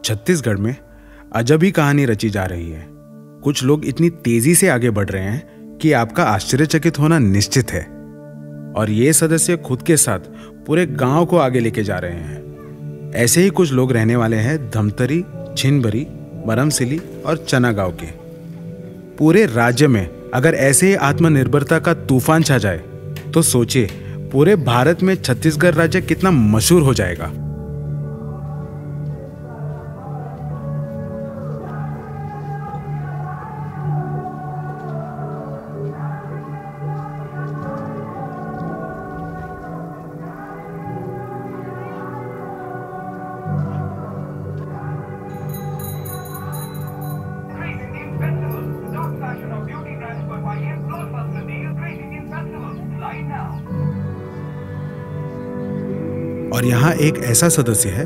छत्तीसगढ़ में अजब ही कहानी रची जा रही है। कुछ लोग इतनी तेजी से आगे बढ़ रहे हैं कि आपका आश्चर्यचकित होना निश्चित है। और ये सदस्य खुद के साथ पूरे गांव को आगे लेके जा रहे हैं। ऐसे ही कुछ लोग रहने वाले हैं धमतरी, छिंदबरी, मरमसिली और चनागांव के। पूरे राज्य में अगर ऐसे ही आत्मनिर्भरता का तूफान छा जाए तो सोचिए पूरे भारत में छत्तीसगढ़ राज्य कितना मशहूर हो जाएगा। और यहाँ एक ऐसा सदस्य है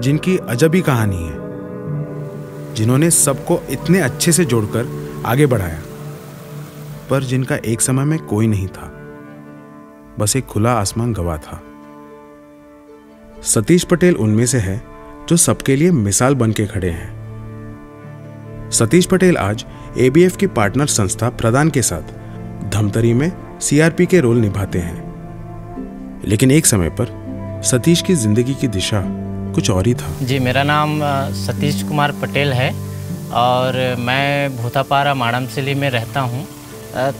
जिनकी अजबी कहानी है, जिन्होंने सबको इतने अच्छे से जोड़कर आगे बढ़ाया, पर जिनका एक समय में कोई नहीं था, बस एक खुला आसमान गवाह था। सतीश पटेल उनमें से है जो सबके लिए मिसाल बन के खड़े हैं। सतीश पटेल आज एबीएफ की पार्टनर संस्था प्रदान के साथ धमतरी में सीआरपी के रोल निभाते हैं। लेकिन एक समय पर सतीश की जिंदगी की दिशा कुछ और ही था। जी, मेरा नाम सतीश कुमार पटेल है और मैं भूतापारा माड़मसिली में रहता हूँ।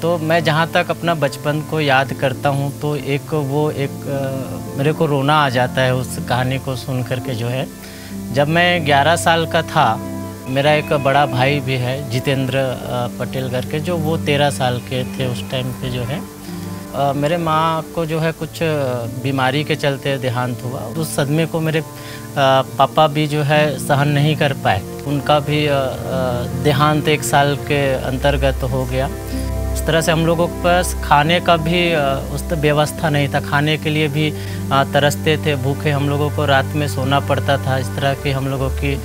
तो मैं जहाँ तक अपना बचपन को याद करता हूँ तो मेरे को रोना आ जाता है उस कहानी को सुन करके। जो है, जब मैं 11 साल का था, मेरा एक बड़ा भाई भी है जितेंद्र पटेल करके, जो वो 13 साल के थे उस टाइम पे। जो है, मेरे माँ को जो है कुछ बीमारी के चलते देहांत हुआ। उस सदमे को मेरे पापा भी जो है सहन नहीं कर पाए। उनका भी देहांत 1 साल के अंतर्गत हो गया। इस तरह से हम लोगों के पास खाने का भी उस व्यवस्था नहीं था। खाने के लिए भी तरसते थे, भूखे हम लोगों को रात में सोना पड़ता था। इस तरह की हम लोगों की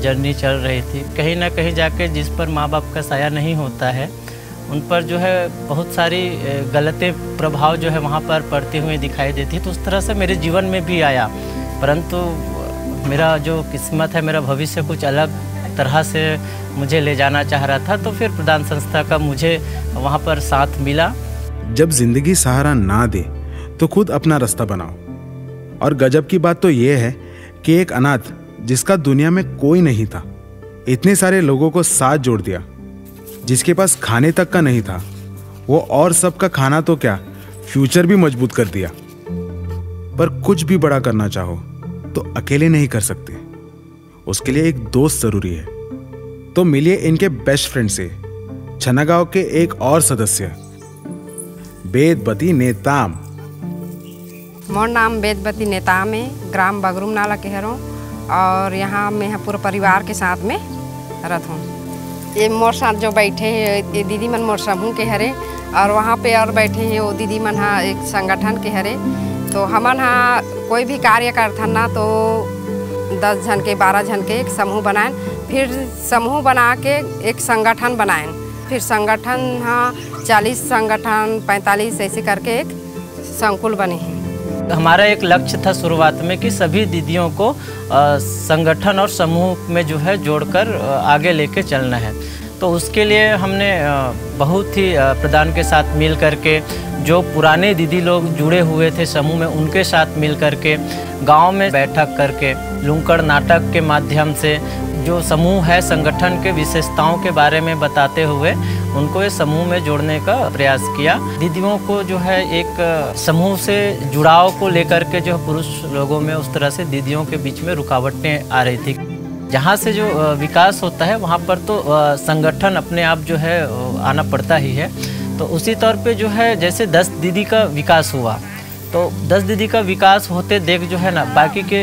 जर्नी चल रही थी। कहीं ना कहीं जाके जिस पर माँ बाप का साया नहीं होता है, उन पर जो है बहुत सारी गलत प्रभाव जो है वहाँ पर पड़ती हुई दिखाई देती। तो उस तरह से मेरे जीवन में भी आया, परंतु मेरा जो किस्मत है, मेरा भविष्य कुछ अलग तरह से मुझे ले जाना चाह रहा था। तो फिर प्रदान संस्था का मुझे वहाँ पर साथ मिला। जब जिंदगी सहारा ना दे तो खुद अपना रास्ता बनाओ। और गजब की बात तो ये है कि एक अनाथ जिसका दुनिया में कोई नहीं था, इतने सारे लोगों को साथ जोड़ दिया। जिसके पास खाने तक का नहीं था, वो और सबका खाना तो क्या, फ्यूचर भी मजबूत कर दिया। पर कुछ भी बड़ा करना चाहो तो अकेले नहीं कर सकते, उसके लिए एक दोस्त जरूरी है। तो मिलिए इनके बेस्ट फ्रेंड से, चनागांव के एक और सदस्य बेदबती नेताम। मोर नाम बेदबती नेताम है, ग्राम बगरूम नाला के हरों, और यहाँ मैं पूरे परिवार के साथ में रहता हूँ। ये मोर साथ जो बैठे हैं ये दीदी मन मोर समूह के हरे, और वहाँ पे और बैठे हैं वो दीदी मन हाँ एक संगठन के हरे। तो हमन हाँ कोई भी कार्य करथन ना तो 10 जन के 12 जन के एक समूह बनाएं, फिर समूह बना के एक संगठन बनाएं, फिर संगठन हाँ 40 संगठन 45 ऐसे करके एक संकुल बने हैं। हमारा एक लक्ष्य था शुरुआत में कि सभी दीदियों को संगठन और समूह में जो है जोड़कर आगे लेके चलना है। तो उसके लिए हमने बहुत ही प्रदान के साथ मिल करके, जो पुराने दीदी लोग जुड़े हुए थे समूह में, उनके साथ मिल करके गांव में बैठक करके लुंकड़ नाटक के माध्यम से जो समूह है संगठन के विशेषताओं के बारे में बताते हुए उनको इस समूह में जोड़ने का प्रयास किया। दीदियों को जो है एक समूह से जुड़ाव को लेकर के जो पुरुष लोगों में उस तरह से दीदियों के बीच में रुकावटें आ रही थी। जहाँ से जो विकास होता है वहाँ पर तो संगठन अपने आप जो है आना पड़ता ही है। तो उसी तौर पे जो है जैसे 10 दीदी का विकास हुआ, तो 10 दीदी का विकास होते देख जो है ना बाकी के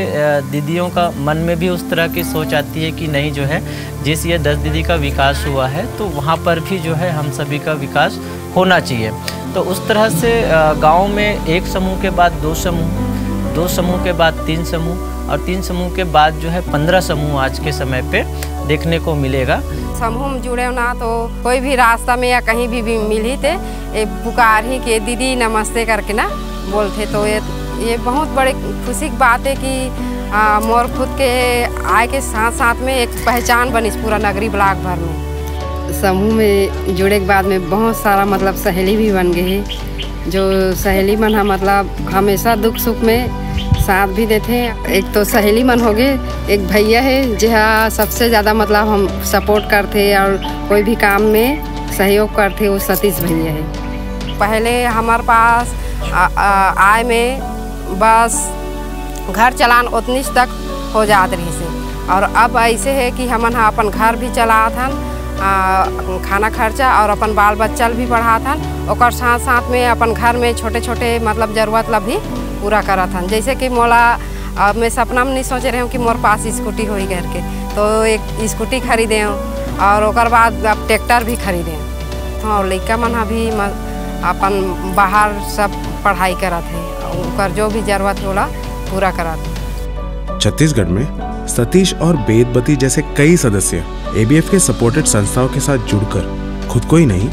दीदियों का मन में भी उस तरह की सोच आती है कि नहीं जो है जिस ये 10 दीदी का विकास हुआ है तो वहाँ पर भी जो है हम सभी का विकास होना चाहिए। तो उस तरह से गांव में एक समूह के बाद 2 समूह, 2 समूह के बाद 3 समूह, और 3 समूह के बाद जो है 15 समूह आज के समय पे देखने को मिलेगा। समूह में जुड़े ना तो कोई भी रास्ता में या कहीं भी मिली थे पुकार ही के दीदी नमस्ते करके ना बोलते, तो ये ये बहुत बड़ी खुशी की बात है कि मोर खुद के आय के साथ साथ में एक पहचान बनी पूरा नगरी ब्लॉक भर में। समूह में जुड़े के बाद में बहुत सारा मतलब सहेली भी बन गई है, जो सहेली मन मतलब हमेशा दुख सुख में साथ भी देते हैं। एक तो सहेली मन हो गए, एक भैया है जहाँ सबसे ज़्यादा मतलब हम सपोर्ट करते और कोई भी काम में सहयोग करते, वो सतीश भैया है। पहले हमारे पास आय में बस घर चलान उतनी तक हो जात रही से, और अब ऐसे है कि हमन अपन घर भी चलात हन, खाना खर्चा और अपन बाल बच्चा भी बढ़ात हन, और साथ साथ में अपन घर में छोटे छोटे मतलब ज़रूरत ला भी पूरा करत हन। जैसे कि मोला मैं सपना में नहीं सोच रहे हूँ कि मोर पास स्कूटी होई घर के, तो एक स्कूटी खरीदे और ओकर बाद अब ट्रैक्टर भी खरीदे। और लड़का मन अभी अपन बाहर सब पढ़ाई करत है, ओकर जो भी जरूरत होला पूरा करत। छत्तीसगढ़ में सतीश और बेदबती जैसे कई सदस्य एबीएफ के सपोर्टेड संस्थाओं के साथ जुड़कर खुद को ही नहीं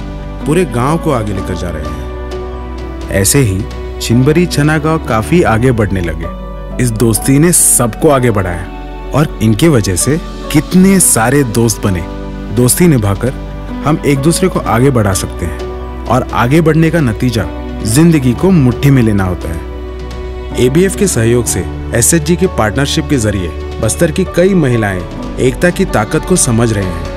पूरे गांव को आगे लेकर जा रहे हैं। ऐसे ही छिनबरी छना गांव काफी आगे बढ़ने लगे। इस दोस्ती ने सबको आगे बढ़ाया और इनके वजह से कितने सारे दोस्त बने। दोस्ती निभाकर हम एक दूसरे को आगे बढ़ा सकते हैं, और आगे बढ़ने का नतीजा जिंदगी को मुट्ठी में लेना होता है। एबीएफ के सहयोग से एसएचजी के पार्टनरशिप के जरिए बस्तर की कई महिलाएं एकता की ताकत को समझ रहे हैं।